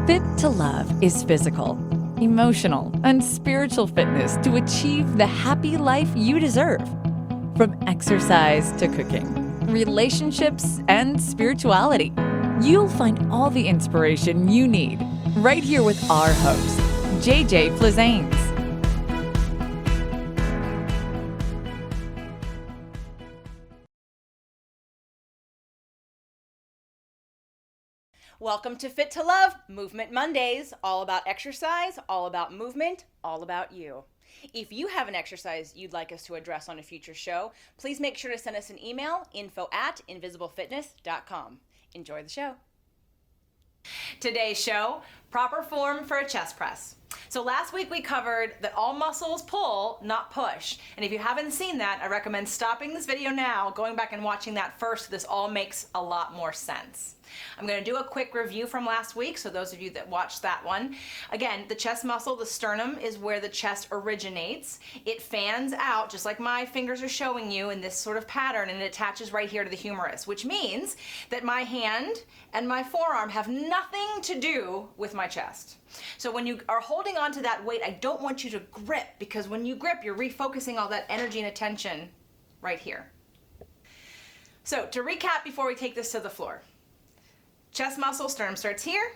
Fit to Love is physical, emotional, and spiritual fitness to achieve the happy life you deserve. From exercise to cooking, relationships, and spirituality, you'll find all the inspiration you need right here with our host, JJ Flizanes. Welcome to Fit to Love, Movement Mondays, all about exercise, all about movement, all about you. If you have an exercise you'd like us to address on a future show, please make sure to send us an email, info@invisiblefitness.com. Enjoy the show. Today's show, proper form for a chest press. So last week we covered that all muscles pull, not push. And if you haven't seen that, I recommend stopping this video now, going back and watching that first. This all makes a lot more sense. I'm going to do a quick review from last week, so those of you that watched that one. Again, the chest muscle, the sternum, is where the chest originates. It fans out, just like my fingers are showing you in this sort of pattern, and it attaches right here to the humerus, which means that my hand and my forearm have nothing to do with my chest. So when you are holding on to that weight, I don't want you to grip, because when you grip, you're refocusing all that energy and attention right here. So to recap before we take this to the floor. Chest muscle, sternum starts here,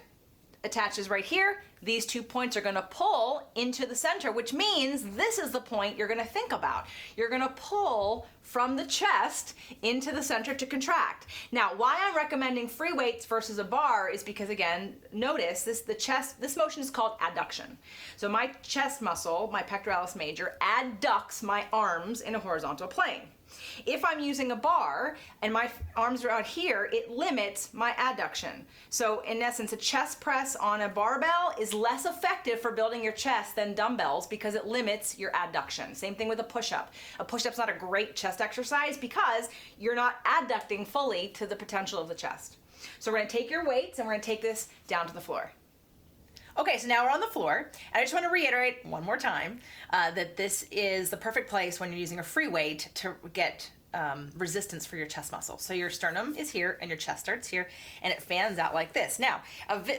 attaches right here. These 2 points are going to pull into the center, which means this is the point you're going to think about. You're going to pull from the chest into the center to contract. Now, why I'm recommending free weights versus a bar is because, again, notice this motion is called adduction. So my chest muscle, my pectoralis major, adducts my arms in a horizontal plane. If I'm using a bar and my arms are out here, it limits my adduction. So in essence, a chest press on a barbell is less effective for building your chest than dumbbells because it limits your adduction. Same thing with a push-up. A push-up's not a great chest exercise because you're not adducting fully to the potential of the chest. So we're going to take your weights and we're going to take this down to the floor. Okay, so now we're on the floor, and I just want to reiterate one more time that this is the perfect place when you're using a free weight to get resistance for your chest muscle. So your sternum is here, and your chest starts here, and it fans out like this. Now,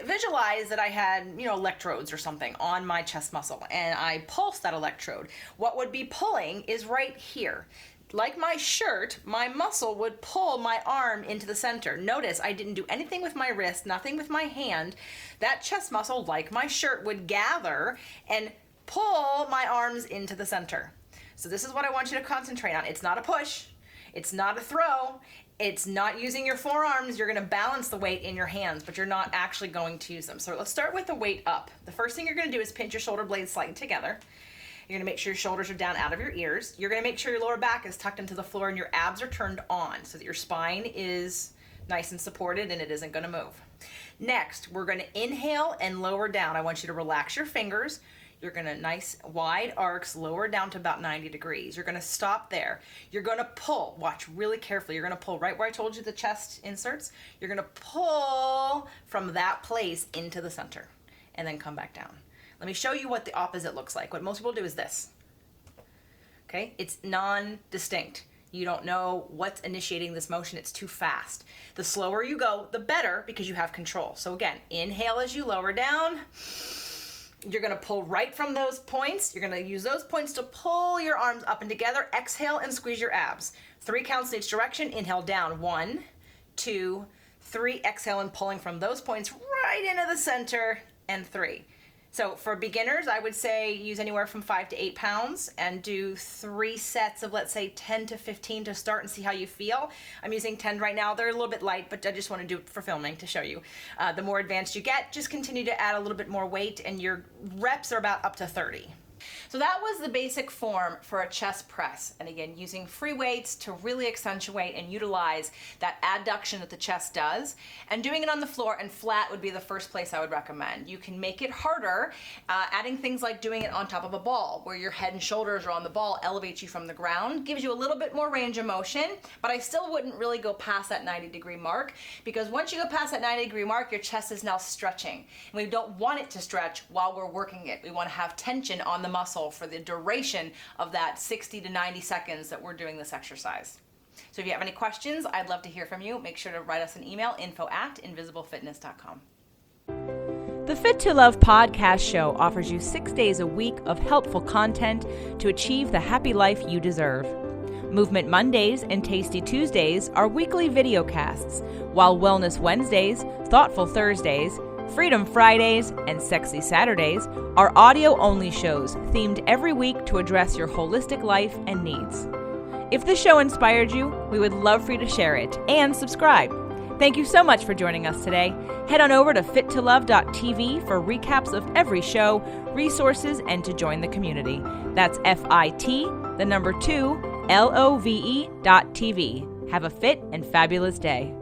visualize that I had, electrodes or something on my chest muscle, and I pulse that electrode. What would be pulling is right here. Like my shirt, my muscle would pull my arm into the center. Notice I didn't do anything with my wrist, nothing with my hand. That chest muscle, like my shirt, would gather and pull my arms into the center. So this is what I want you to concentrate on. It's not a push. It's not a throw. It's not using your forearms. You're going to balance the weight in your hands, but you're not actually going to use them. So let's start with the weight up. The first thing you're going to do is pinch your shoulder blades slightly together. You're going to make sure your shoulders are down out of your ears. You're going to make sure your lower back is tucked into the floor and your abs are turned on so that your spine is nice and supported and it isn't going to move. Next, we're going to inhale and lower down. I want you to relax your fingers. You're going to nice wide arcs, lower down to about 90 degrees. You're going to stop there. You're going to pull. Watch really carefully. You're going to pull right where I told you the chest inserts. You're going to pull from that place into the center and then come back down. Let me show you what the opposite looks like. What most people do is this. Okay? It's non-distinct. You don't know what's initiating this motion. It's too fast. The slower you go, the better because you have control. So again, inhale as you lower down. You're going to pull right from those points. You're going to use those points to pull your arms up and together. Exhale and squeeze your abs. 3 counts in each direction. Inhale down. 1, 2, 3. Exhale and pulling from those points right into the center. And 3. So for beginners, I would say use anywhere from 5 to 8 pounds and do 3 sets of, let's say, 10 to 15 to start and see how you feel. I'm using 10 right now. They're a little bit light, but I just want to do it for filming to show you. The more advanced you get, just continue to add a little bit more weight, and your reps are about up to 30. So that was the basic form for a chest press. And again, using free weights to really accentuate and utilize that adduction that the chest does. And doing it on the floor and flat would be the first place I would recommend. You can make it harder, adding things like doing it on top of a ball, where your head and shoulders are on the ball, elevates you from the ground, gives you a little bit more range of motion, but I still wouldn't really go past that 90-degree mark, because once you go past that 90-degree mark, your chest is now stretching. And we don't want it to stretch while we're working it. We want to have tension on the muscle for the duration of that 60 to 90 seconds that we're doing this exercise. So if you have any questions, I'd love to hear from you. Make sure to write us an email, info@invisiblefitness.com. The Fit to Love podcast show offers you 6 days a week of helpful content to achieve the happy life you deserve. Movement Mondays and Tasty Tuesdays are weekly video casts, while Wellness Wednesdays, Thoughtful Thursdays, Freedom Fridays, and Sexy Saturdays are audio-only shows themed every week to address your holistic life and needs. If the show inspired you, we would love for you to share it and subscribe. Thank you so much for joining us today. Head on over to fittolove.tv for recaps of every show, resources, and to join the community. That's FIT2LOVE.TV. Have a fit and fabulous day.